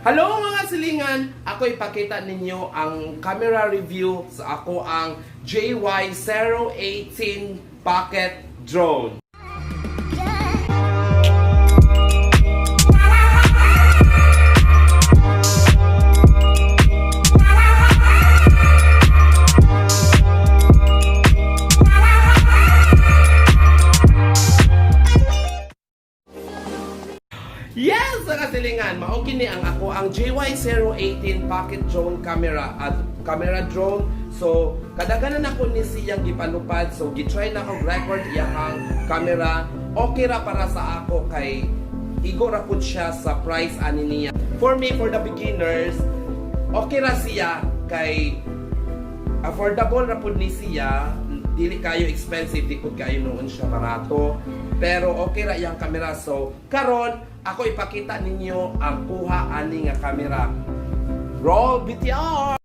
Hello mga silingan! Ako ipakita ninyo ang camera review sa ako ang JY018 Pocket Drone. Yes, mga silingan, mao kini ang ako ang JY018 Pocket Drone camera at camera drone. So kadaganan ako ni siyang gipalupad, so gitry na ako record iyang camera. Okay ra para sa ako kay igo ra pud siya sa price ani niya. For me, for the beginners, okay ra siya kay affordable ra pud ni siya. Dili kayo expensive, di pud kayo noon siya barato. Pero okay ra iyang camera. So karon ako ipakita ninyo ang kuha ani nga camera. Roll VTR!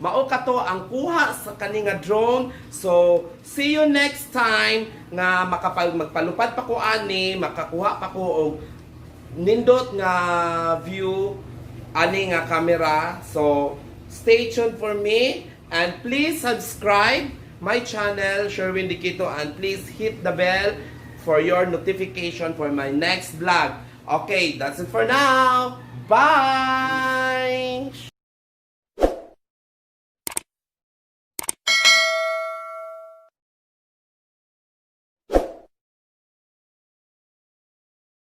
Mao kato ang kuha sa kani nga drone. So see you next time nga magpalupad pa ko ani, makakuha pa ko og nindot nga view ani nga camera. So stay tuned for me and please subscribe my channel Sherwin Dikito and please hit the bell for your notification for my next vlog. Okay, that's it for now. Bye!